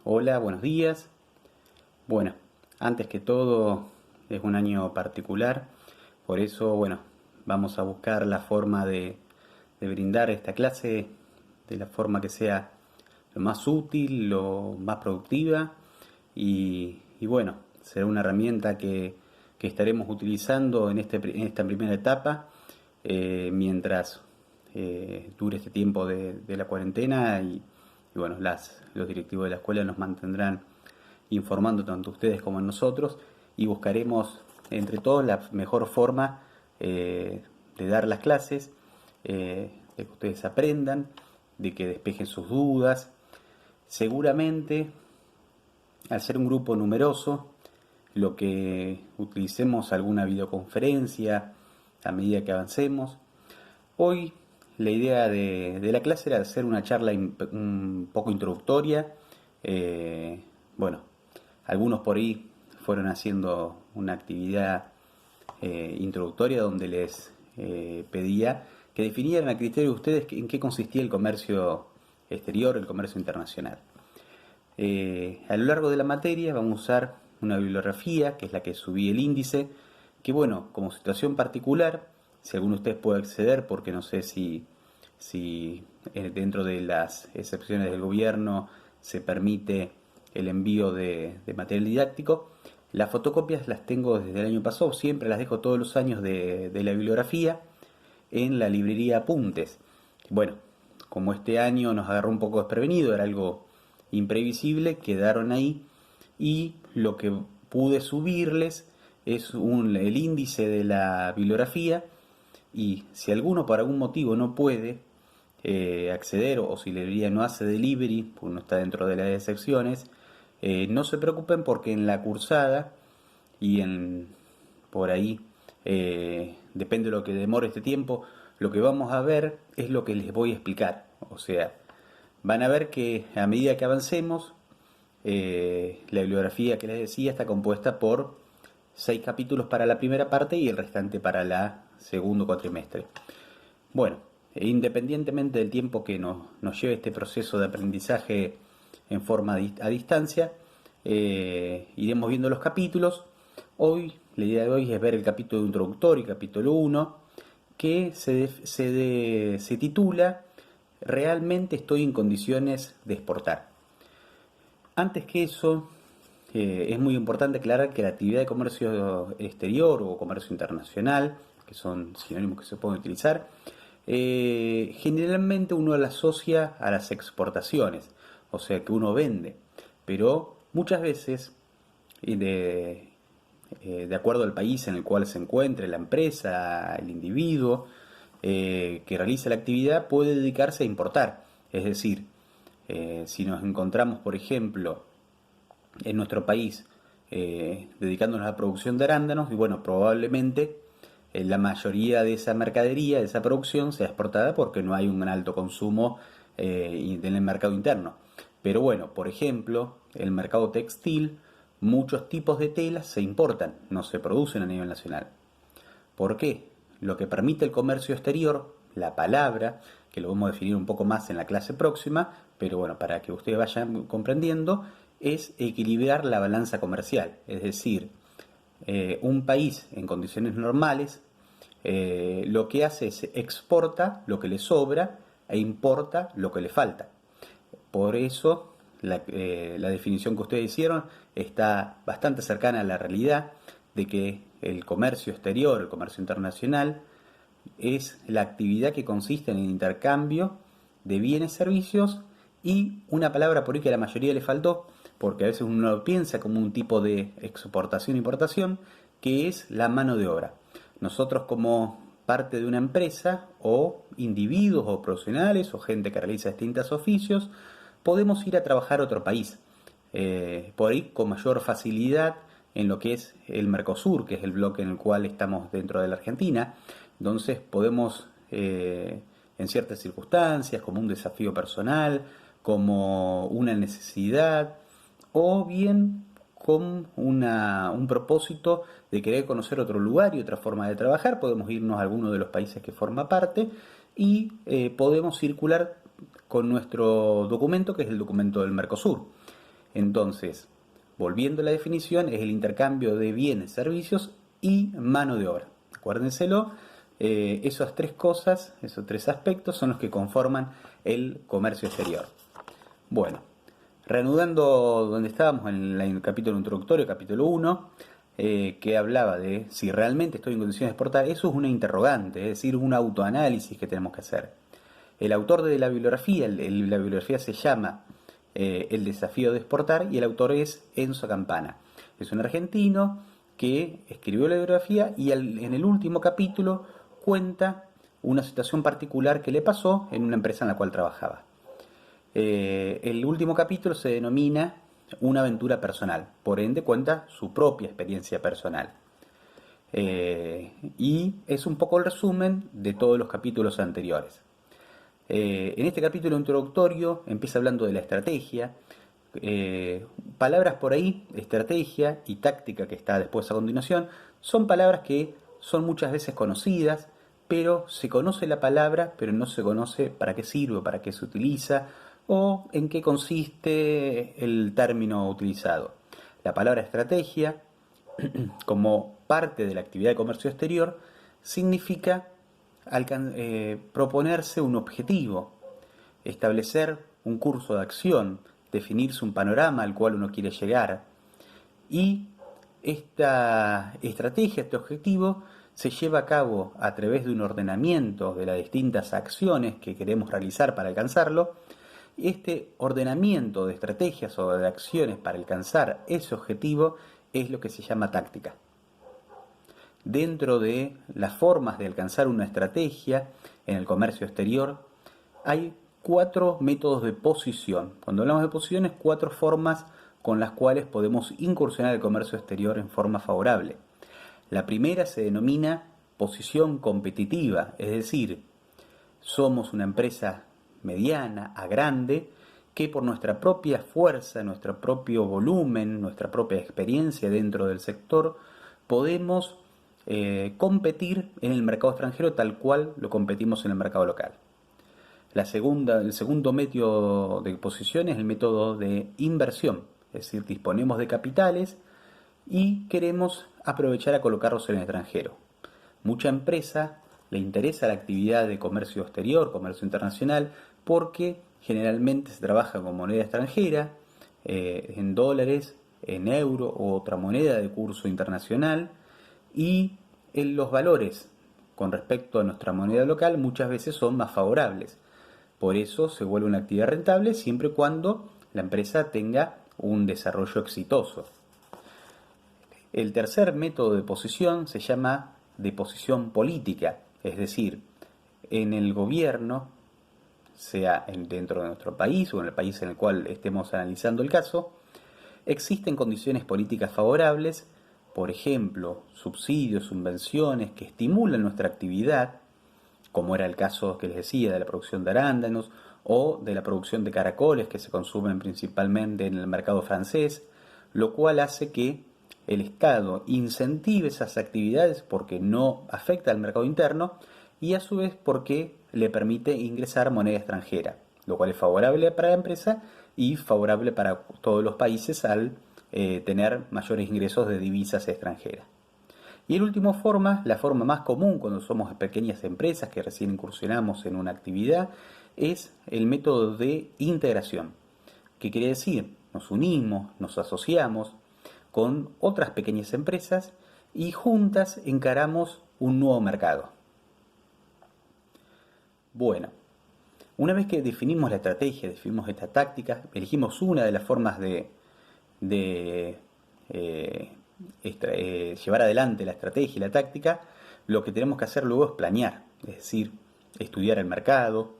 Hola, buenos días. Bueno, antes que todo es un año particular, por eso, vamos a buscar la forma de brindar esta clase de la forma que sea lo más útil, lo más productiva y bueno, será una herramienta que estaremos utilizando en esta primera etapa mientras dure este tiempo de la cuarentena y bueno, los directivos de la escuela nos mantendrán informando tanto ustedes como a nosotros y buscaremos entre todos la mejor forma de dar las clases, de que ustedes aprendan, de que despejen sus dudas. Seguramente, al ser un grupo numeroso, lo que utilicemos alguna videoconferencia a medida que avancemos. Hoy la idea de la clase era hacer una charla un poco introductoria. Bueno, algunos por ahí fueron haciendo una actividad introductoria donde les pedía que definieran a criterio de ustedes en qué consistía el comercio exterior, el comercio internacional. A lo largo de la materia vamos a usar una bibliografía, que es la que subí el índice, que bueno, como situación particular, si alguno de ustedes puede acceder, porque no sé si dentro de las excepciones del gobierno se permite el envío de material didáctico. Las fotocopias las tengo desde el año pasado, siempre las dejo todos los años de la bibliografía en la librería Apuntes. Bueno, como este año nos agarró un poco desprevenido, era algo imprevisible, quedaron ahí y lo que pude subirles es el índice de la bibliografía y si alguno por algún motivo no puede acceder o si la librería no hace delivery, porque no está dentro de las secciones, no se preocupen porque en la cursada y por ahí, depende de lo que demore este tiempo, lo que vamos a ver es lo que les voy a explicar. O sea, van a ver que a medida que avancemos, la bibliografía que les decía está compuesta por 6 capítulos para la primera parte y el restante para la segundo cuatrimestre. Bueno, independientemente del tiempo que nos lleve este proceso de aprendizaje en forma a distancia, iremos viendo los capítulos. Hoy, la idea de hoy es ver el capítulo introductorio, capítulo 1, que se titula ¿Realmente estoy en condiciones de exportar? Antes que eso, es muy importante aclarar que la actividad de comercio exterior o comercio internacional, que son sinónimos que se pueden utilizar, generalmente uno la asocia a las exportaciones, o sea que uno vende, pero muchas veces, de acuerdo al país en el cual se encuentre la empresa, el individuo que realiza la actividad, puede dedicarse a importar. Es decir, si nos encontramos, por ejemplo, en nuestro país dedicándonos a la producción de arándanos, y bueno, probablemente la mayoría de esa mercadería, de esa producción, sea exportada porque no hay un alto consumo en el mercado interno. Pero bueno, por ejemplo, el mercado textil, muchos tipos de telas se importan, no se producen a nivel nacional. ¿Por qué? Lo que permite el comercio exterior, la palabra, que lo vamos a definir un poco más en la clase próxima, pero bueno, para que ustedes vayan comprendiendo, es equilibrar la balanza comercial. Es decir, un país en condiciones normales lo que hace es exporta lo que le sobra e importa lo que le falta. Por eso la definición que ustedes hicieron está bastante cercana a la realidad de que el comercio exterior, el comercio internacional, es la actividad que consiste en el intercambio de bienes, servicios y una palabra por ahí que a la mayoría le faltó, porque a veces uno lo piensa como un tipo de exportación-importación, que es la mano de obra. Nosotros como parte de una empresa o individuos o profesionales o gente que realiza distintos oficios, podemos ir a trabajar a otro país, por ahí con mayor facilidad en lo que es el Mercosur, que es el bloque en el cual estamos dentro de la Argentina. Entonces podemos, en ciertas circunstancias, como un desafío personal, como una necesidad, o bien con un propósito de querer conocer otro lugar y otra forma de trabajar, podemos irnos a alguno de los países que forma parte y podemos circular con nuestro documento, que es el documento del Mercosur. Entonces, volviendo a la definición, es el intercambio de bienes, servicios y mano de obra. Acuérdenselo, esas tres cosas, esos tres aspectos son los que conforman el comercio exterior. Bueno, reanudando donde estábamos en el capítulo introductorio, capítulo 1, que hablaba de si realmente estoy en condiciones de exportar, eso es una interrogante, es decir, un autoanálisis que tenemos que hacer. El autor de la bibliografía, la bibliografía se llama El desafío de exportar, y el autor es Enzo Campana. Es un argentino que escribió la bibliografía y en el último capítulo cuenta una situación particular que le pasó en una empresa en la cual trabajaba. El último capítulo se denomina Una aventura personal, por ende cuenta su propia experiencia personal. Y es un poco el resumen de todos los capítulos anteriores. En este capítulo introductorio empieza hablando de la estrategia. Palabras por ahí, estrategia y táctica, que está después a continuación, son palabras que son muchas veces conocidas, pero se conoce la palabra, pero no se conoce para qué sirve, para qué se utiliza o en qué consiste el término utilizado. La palabra estrategia, como parte de la actividad de comercio exterior, significa proponerse un objetivo, establecer un curso de acción, definirse un panorama al cual uno quiere llegar. Y esta estrategia, este objetivo, se lleva a cabo a través de un ordenamiento de las distintas acciones que queremos realizar para alcanzarlo. Este ordenamiento de estrategias o de acciones para alcanzar ese objetivo es lo que se llama táctica. Dentro de las formas de alcanzar una estrategia en el comercio exterior, hay 4 métodos de posición. Cuando hablamos de posiciones, 4 formas con las cuales podemos incursionar el comercio exterior en forma favorable. La primera se denomina posición competitiva, es decir, somos una empresa mediana a grande que por nuestra propia fuerza, nuestro propio volumen, nuestra propia experiencia dentro del sector, podemos competir en el mercado extranjero tal cual lo competimos en el mercado local. El segundo método de posición es el método de inversión, es decir, disponemos de capitales y queremos aprovechar a colocarlos en el extranjero. Mucha empresa le interesa la actividad de comercio exterior, comercio internacional, porque generalmente se trabaja con moneda extranjera, en dólares, en euro u otra moneda de curso internacional, y los valores con respecto a nuestra moneda local muchas veces son más favorables. Por eso se vuelve una actividad rentable siempre y cuando la empresa tenga un desarrollo exitoso. El tercer método de posición se llama de posición política, es decir, en el gobierno, sea dentro de nuestro país o en el país en el cual estemos analizando el caso, existen condiciones políticas favorables, por ejemplo, subsidios, subvenciones que estimulan nuestra actividad, como era el caso que les decía de la producción de arándanos o de la producción de caracoles que se consumen principalmente en el mercado francés, lo cual hace que el Estado incentive esas actividades porque no afecta al mercado interno y a su vez porque le permite ingresar moneda extranjera, lo cual es favorable para la empresa y favorable para todos los países al tener mayores ingresos de divisas extranjeras. Y la última forma, la forma más común cuando somos pequeñas empresas que recién incursionamos en una actividad, es el método de integración. ¿Qué quiere decir? Nos unimos, nos asociamos con otras pequeñas empresas y juntas encaramos un nuevo mercado. Bueno, una vez que definimos la estrategia, definimos esta táctica, elegimos una de las formas de llevar adelante la estrategia y la táctica, lo que tenemos que hacer luego es planear, es decir, estudiar el mercado.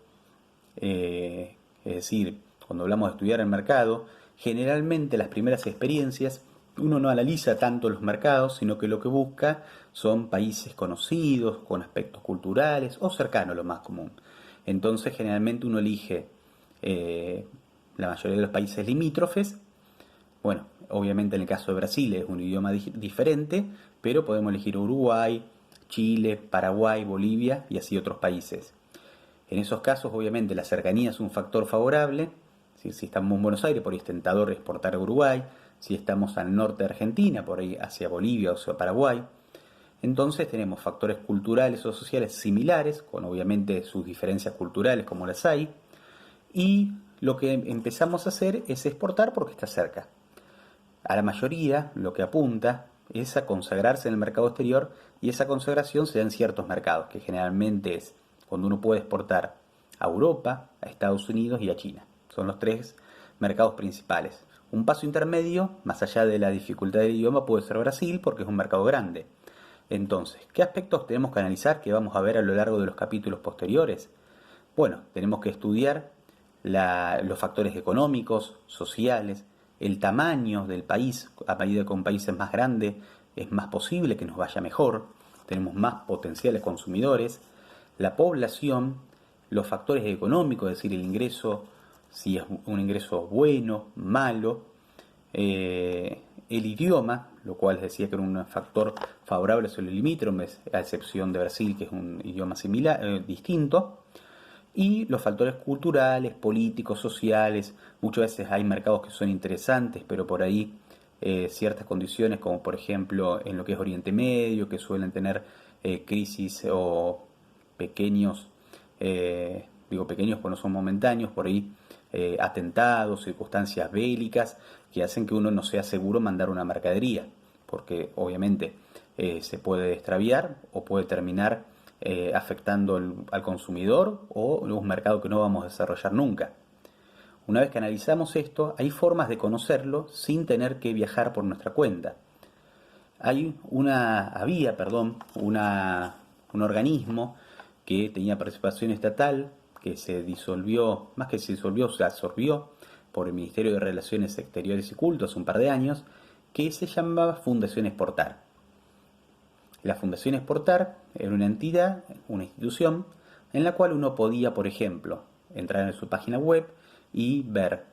Es decir, cuando hablamos de estudiar el mercado, generalmente las primeras experiencias uno no analiza tanto los mercados, sino que lo que busca son países conocidos, con aspectos culturales o cercanos, lo más común. Entonces generalmente uno elige la mayoría de los países limítrofes. Bueno, obviamente en el caso de Brasil es un idioma diferente, pero podemos elegir Uruguay, Chile, Paraguay, Bolivia y así otros países. En esos casos obviamente la cercanía es un factor favorable, Si estamos en Buenos Aires, por ahí es tentador exportar a Uruguay. Si estamos al norte de Argentina, por ahí hacia Bolivia o hacia Paraguay. Entonces tenemos factores culturales o sociales similares, con obviamente sus diferencias culturales como las hay, y lo que empezamos a hacer es exportar porque está cerca. A la mayoría lo que apunta es a consagrarse en el mercado exterior, y esa consagración se da en ciertos mercados, que generalmente es cuando uno puede exportar a Europa, a Estados Unidos y a China. Son los tres mercados principales. Un paso intermedio, más allá de la dificultad del idioma, puede ser Brasil, porque es un mercado grande. Entonces, ¿qué aspectos tenemos que analizar que vamos a ver a lo largo de los capítulos posteriores? Bueno, tenemos que estudiar los factores económicos, sociales, el tamaño del país. A medida que un país es más grande, es más posible que nos vaya mejor, tenemos más potenciales consumidores, la población, los factores económicos, es decir, el ingreso, si es un ingreso bueno, malo, el idioma, lo cual decía que era un factor favorable sobre el limítrofes, a excepción de Brasil, que es un idioma similar, distinto, y los factores culturales, políticos, sociales. Muchas veces hay mercados que son interesantes, pero por ahí ciertas condiciones, como por ejemplo en lo que es Oriente Medio, que suelen tener crisis o pequeños, digo pequeños porque no son momentáneos, por ahí atentados, circunstancias bélicas, que hacen que uno no sea seguro mandar una mercadería, porque obviamente se puede extraviar o puede terminar afectando al consumidor o un mercado que no vamos a desarrollar nunca. Una vez que analizamos esto, hay formas de conocerlo sin tener que viajar por nuestra cuenta. Había un organismo que tenía participación estatal, que se disolvió, más que se disolvió, se absorbió por el Ministerio de Relaciones Exteriores y Culto hace un par de años, que se llamaba Fundación Exportar. La Fundación Exportar era una entidad, una institución, en la cual uno podía, por ejemplo, entrar en su página web y ver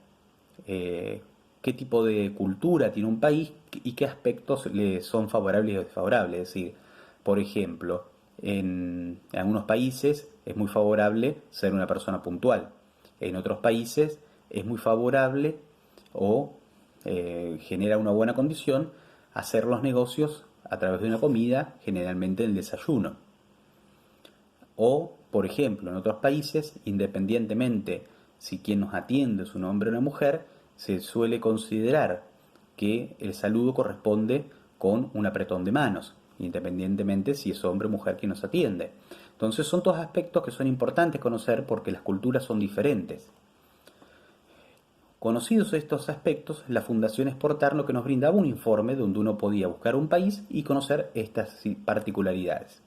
qué tipo de cultura tiene un país y qué aspectos le son favorables o desfavorables. Es decir, por ejemplo, en algunos países es muy favorable ser una persona puntual. En otros países es muy favorable o genera una buena condición hacer los negocios a través de una comida, generalmente el desayuno. O, por ejemplo, en otros países, independientemente si quien nos atiende es un hombre o una mujer, se suele considerar que el saludo corresponde con un apretón de manos, independientemente si es hombre o mujer quien nos atiende. Entonces son todos aspectos que son importantes conocer porque las culturas son diferentes. Conocidos estos aspectos, la Fundación Exportar lo que nos brindaba un informe donde uno podía buscar un país y conocer estas particularidades.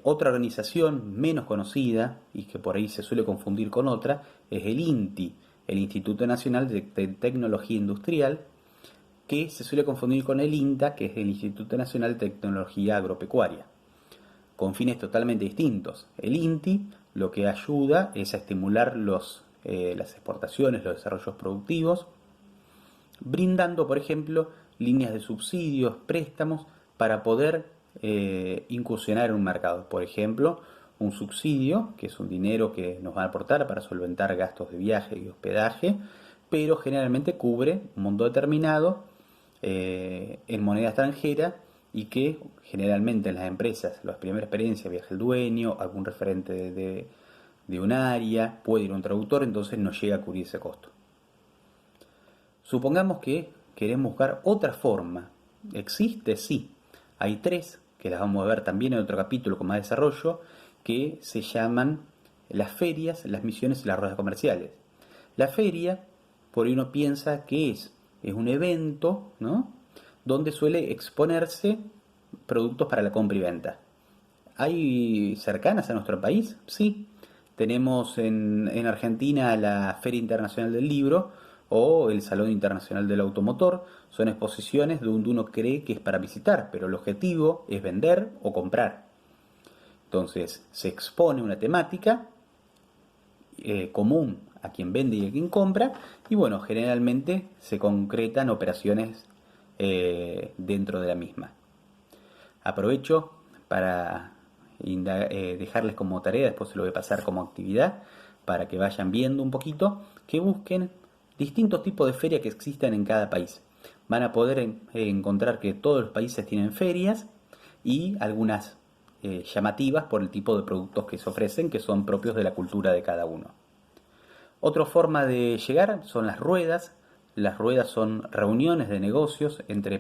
Otra organización menos conocida y que por ahí se suele confundir con otra es el INTI, el Instituto Nacional de Tecnología Industrial, que se suele confundir con el INTA, que es el Instituto Nacional de Tecnología Agropecuaria, con fines totalmente distintos. El INTI lo que ayuda es a estimular las exportaciones, los desarrollos productivos, brindando, por ejemplo, líneas de subsidios, préstamos, para poder incursionar en un mercado. Por ejemplo, un subsidio, que es un dinero que nos va a aportar para solventar gastos de viaje y hospedaje, pero generalmente cubre un monto determinado en moneda extranjera, y que generalmente en las empresas, la primera experiencia, viaja el dueño, algún referente de un área, puede ir un traductor, entonces no llega a cubrir ese costo. Supongamos que queremos buscar otra forma. ¿Existe? Sí. Hay tres, que las vamos a ver también en otro capítulo con más desarrollo, que se llaman las ferias, las misiones y las ruedas comerciales. La feria, por ahí uno piensa que es un evento, ¿no?, donde suele exponerse productos para la compra y venta. ¿Hay cercanas a nuestro país? Sí. Tenemos en Argentina la Feria Internacional del Libro o el Salón Internacional del Automotor. Son exposiciones donde uno cree que es para visitar, pero el objetivo es vender o comprar. Entonces se expone una temática común a quien vende y a quien compra, y bueno, generalmente se concretan operaciones dentro de la misma. Aprovecho para dejarles como tarea, después se lo voy a pasar como actividad, para que vayan viendo un poquito que busquen distintos tipos de ferias que existan en cada país. Van a poder encontrar que todos los países tienen ferias y algunas llamativas por el tipo de productos que se ofrecen, que son propios de la cultura de cada uno. Otra forma de llegar son las ruedas. Las ruedas son reuniones de negocios entre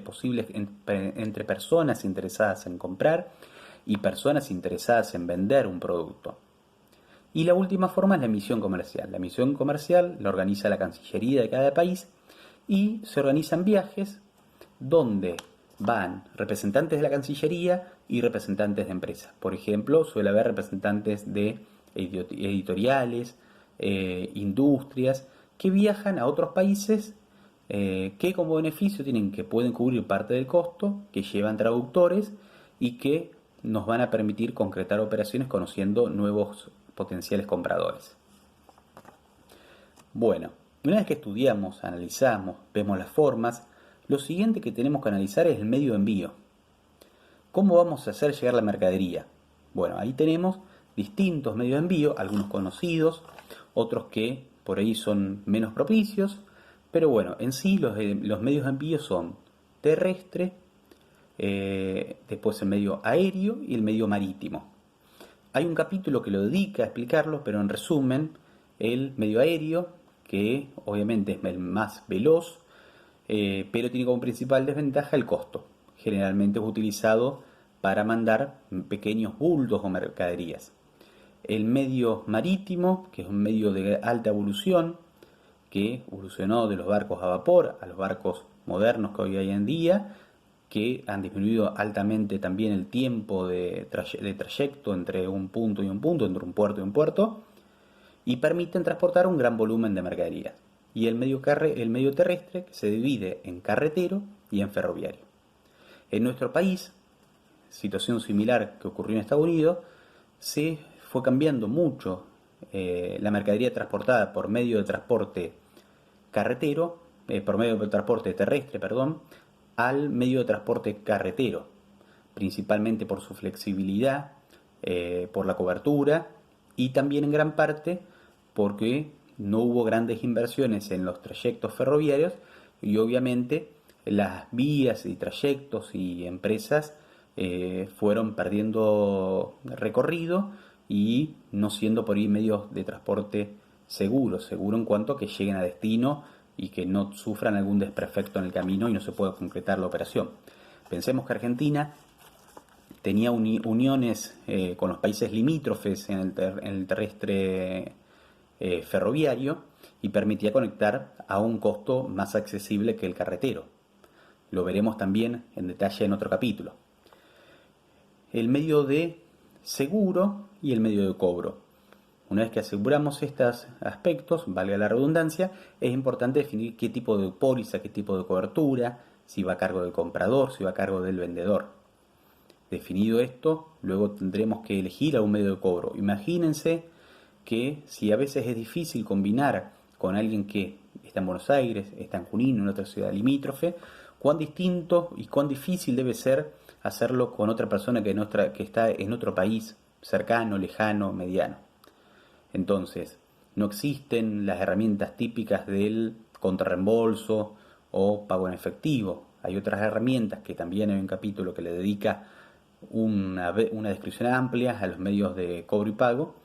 personas interesadas en comprar y personas interesadas en vender un producto. Y la última forma es la misión comercial. La misión comercial la organiza la Cancillería de cada país y se organizan viajes donde van representantes de la Cancillería y representantes de empresas. Por ejemplo, suele haber representantes de editoriales, industrias, que viajan a otros países que como beneficio pueden cubrir parte del costo, que llevan traductores y que nos van a permitir concretar operaciones conociendo nuevos potenciales compradores. Bueno, una vez que estudiamos, analizamos, vemos las formas, lo siguiente que tenemos que analizar es el medio de envío. ¿Cómo vamos a hacer llegar la mercadería? Bueno, ahí tenemos distintos medios de envío, algunos conocidos, otros que por ahí son menos propicios, pero bueno, en sí los medios de envío son terrestre, después el medio aéreo y el medio marítimo. Hay un capítulo que lo dedica a explicarlo, pero en resumen, el medio aéreo, que obviamente es el más veloz, pero tiene como principal desventaja el costo. Generalmente es utilizado para mandar pequeños bultos o mercaderías. El medio marítimo, que es un medio de alta evolución, que evolucionó de los barcos a vapor a los barcos modernos que hoy hay en día, que han disminuido altamente también el tiempo de trayecto entre un punto y un punto, entre un puerto y un puerto, y permiten transportar un gran volumen de mercaderías. Y el medio terrestre, que se divide en carretero y en ferroviario. En nuestro país, situación similar que ocurrió en Estados Unidos, se fue cambiando mucho la mercadería transportada por medio de transporte carretero, por medio de transporte terrestre, al medio de transporte carretero, principalmente por su flexibilidad, por la cobertura y también en gran parte porque no hubo grandes inversiones en los trayectos ferroviarios y obviamente las vías y trayectos y empresas fueron perdiendo recorrido y no siendo por ahí medios de transporte seguro en cuanto a que lleguen a destino y que no sufran algún desperfecto en el camino y no se pueda concretar la operación. Pensemos que Argentina tenía uniones con los países limítrofes en el terrestre ferroviario y permitía conectar a un costo más accesible que el carretero. Lo veremos también en detalle en otro capítulo. El medio de seguro y el medio de cobro. Una vez que aseguramos estos aspectos, valga la redundancia, es importante definir qué tipo de póliza, qué tipo de cobertura, si va a cargo del comprador, si va a cargo del vendedor. Definido esto, luego tendremos que elegir algún medio de cobro. Imagínense que si a veces es difícil combinar con alguien que está en Buenos Aires, está en Junín, en otra ciudad limítrofe, cuán distinto y cuán difícil debe ser hacerlo con otra persona que está en otro país cercano, lejano, mediano. Entonces, no existen las herramientas típicas del contrarreembolso o pago en efectivo. Hay otras herramientas que también hay un capítulo que le dedica una descripción amplia a los medios de cobro y pago,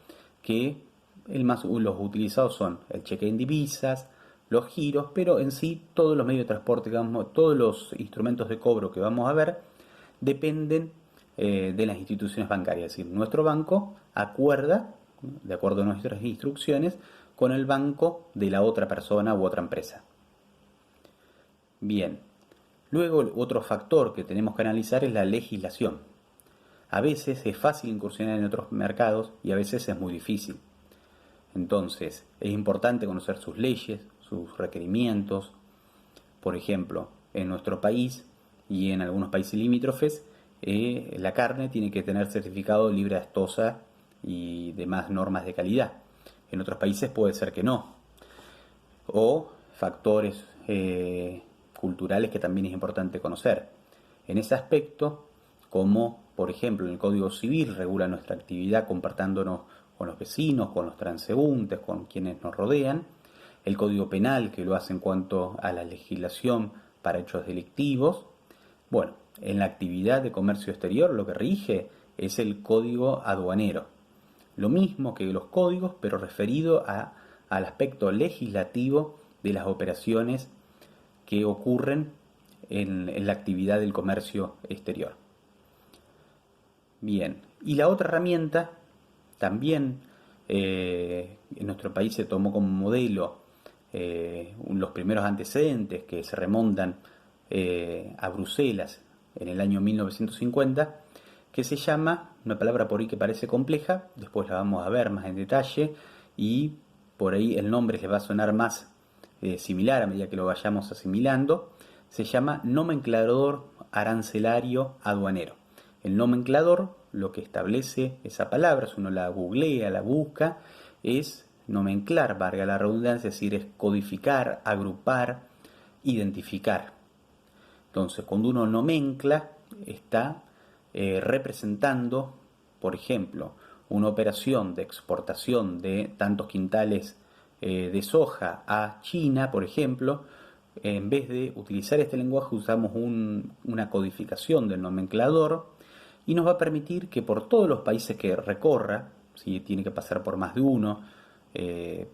que los utilizados son el cheque en divisas, los giros, pero en sí todos los medios de transporte, todos los instrumentos de cobro que vamos a ver dependen de las instituciones bancarias. Es decir, nuestro banco acuerda, de acuerdo a nuestras instrucciones, con el banco de la otra persona u otra empresa. Bien, luego otro factor que tenemos que analizar es la legislación. A veces es fácil incursionar en otros mercados y a veces es muy difícil. Entonces, es importante conocer sus leyes, sus requerimientos. Por ejemplo, en nuestro país y en algunos países limítrofes, la carne tiene que tener certificado libre de aftosa y demás normas de calidad. En otros países puede ser que no. O factores culturales que también es importante conocer. En ese aspecto, como por ejemplo en el Código Civil regula nuestra actividad compartándonos con los vecinos, con los transeúntes, con quienes nos rodean, el Código Penal, que lo hace en cuanto a la legislación para hechos delictivos. Bueno, en la actividad de comercio exterior lo que rige es el Código Aduanero. Lo mismo que los códigos, pero referido al aspecto legislativo de las operaciones que ocurren en la actividad del comercio exterior. Bien, y la otra herramienta, también en nuestro país se tomó como modelo los primeros antecedentes que se remontan a Bruselas en el año 1950, que se llama, una palabra por ahí que parece compleja, después la vamos a ver más en detalle, y por ahí el nombre les va a sonar más similar a medida que lo vayamos asimilando, se llama nomenclador arancelario aduanero. El nomenclador, lo que establece esa palabra, si uno la googlea, la busca, es nomenclar, valga la redundancia, es decir, es codificar, agrupar, identificar. Entonces, cuando uno nomencla, está representando, por ejemplo, una operación de exportación de tantos quintales de soja a China, por ejemplo. En vez de utilizar este lenguaje, usamos una codificación del nomenclador y nos va a permitir que por todos los países que recorra, si tiene que pasar por más de uno,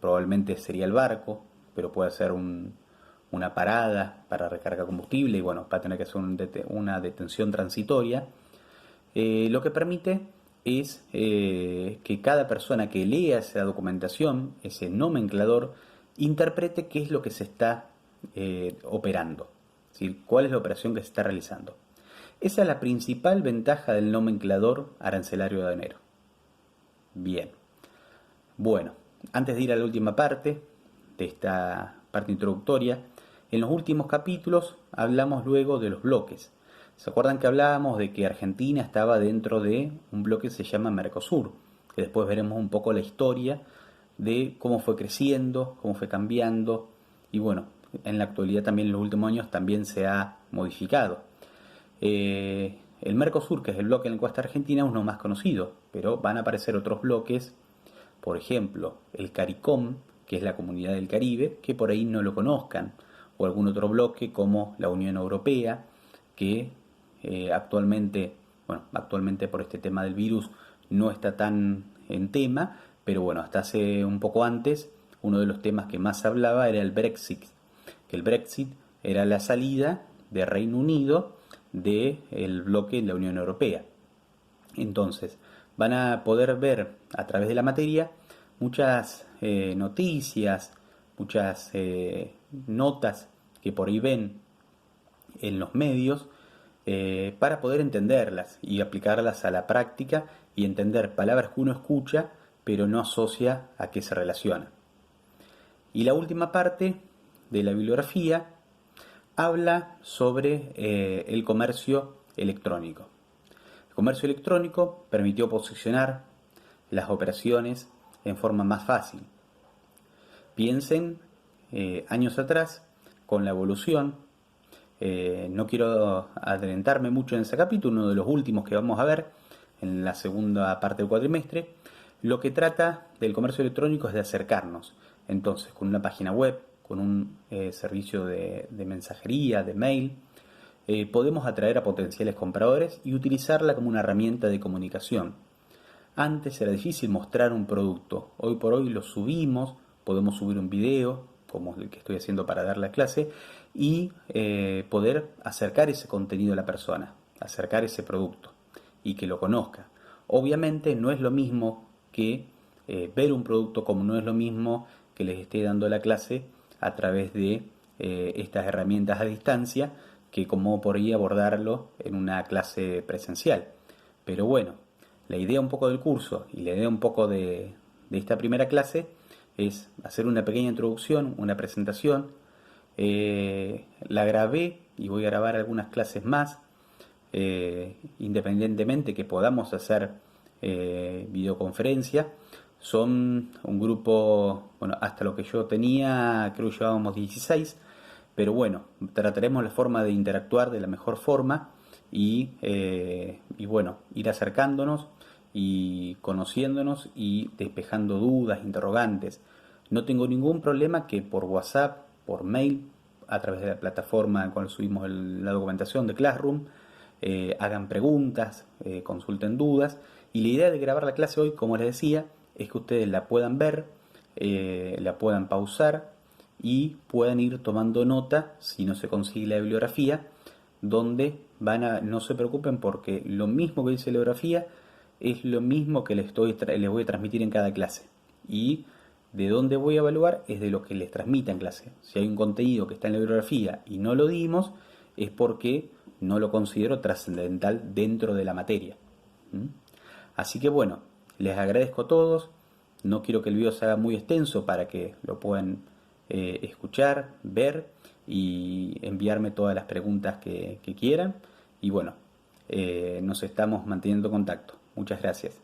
probablemente sería el barco, pero puede ser una parada para recargar combustible y bueno, va a tener que hacer una detención transitoria. Lo que permite es que cada persona que lea esa documentación, ese nomenclador, interprete qué es lo que se está operando, es decir, cuál es la operación que se está realizando. Esa es la principal ventaja del nomenclador arancelario aduanero. Bien, bueno, antes de ir a la última parte de esta parte introductoria, en los últimos capítulos hablamos luego de los bloques. ¿Se acuerdan que hablábamos de que Argentina estaba dentro de un bloque que se llama Mercosur? Que después veremos un poco la historia de cómo fue creciendo, cómo fue cambiando y bueno, en la actualidad también en los últimos años también se ha modificado. El Mercosur, que es el bloque en el cual está Argentina, es uno más conocido, pero van a aparecer otros bloques, por ejemplo, el CARICOM, que es la Comunidad del Caribe, que por ahí no lo conozcan, o algún otro bloque como la Unión Europea, que actualmente por este tema del virus no está tan en tema, pero bueno, hasta hace un poco antes, uno de los temas que más se hablaba era el Brexit, que el Brexit era la salida de Reino Unido del bloque de la Unión Europea. Entonces, van a poder ver a través de la materia muchas noticias, muchas notas que por ahí ven en los medios para poder entenderlas y aplicarlas a la práctica y entender palabras que uno escucha pero no asocia a qué se relaciona. Y la última parte de la bibliografía habla sobre el comercio electrónico. El comercio electrónico permitió posicionar las operaciones en forma más fácil. Piensen años atrás con la evolución. No quiero adelantarme mucho en ese capítulo, uno de los últimos que vamos a ver en la segunda parte del cuatrimestre. Lo que trata del comercio electrónico es de acercarnos. Entonces, con una página web, con un servicio de mensajería, de mail, podemos atraer a potenciales compradores y utilizarla como una herramienta de comunicación. Antes era difícil mostrar un producto, hoy por hoy lo subimos, podemos subir un video, como el que estoy haciendo para dar la clase, y poder acercar ese contenido a la persona, acercar ese producto y que lo conozca. Obviamente no es lo mismo que ver un producto, como no es lo mismo que les esté dando la clase a través de estas herramientas a distancia, que como por ahí abordarlo en una clase presencial. Pero bueno, la idea un poco del curso y la idea un poco de esta primera clase es hacer una pequeña introducción, una presentación. La grabé y voy a grabar algunas clases más, independientemente que podamos hacer videoconferencia. Son un grupo, bueno, hasta lo que yo tenía, creo que llevábamos 16, pero bueno, trataremos la forma de interactuar de la mejor forma y bueno, ir acercándonos y conociéndonos y despejando dudas, interrogantes. No tengo ningún problema que por WhatsApp, por mail, a través de la plataforma en la cual subimos la documentación de Classroom, hagan preguntas, consulten dudas. Y la idea de grabar la clase hoy, como les decía, es que ustedes la puedan ver, la puedan pausar y puedan ir tomando nota si no se consigue la bibliografía, donde no se preocupen porque lo mismo que dice la bibliografía es lo mismo que les voy a transmitir en cada clase. Y de dónde voy a evaluar es de lo que les transmita en clase. Si hay un contenido que está en la bibliografía y no lo dimos, es porque no lo considero trascendental dentro de la materia. ¿Mm? Así que bueno, les agradezco a todos. No quiero que el video se haga muy extenso para que lo puedan escuchar, ver y enviarme todas las preguntas que quieran. Y bueno, nos estamos manteniendo en contacto. Muchas gracias.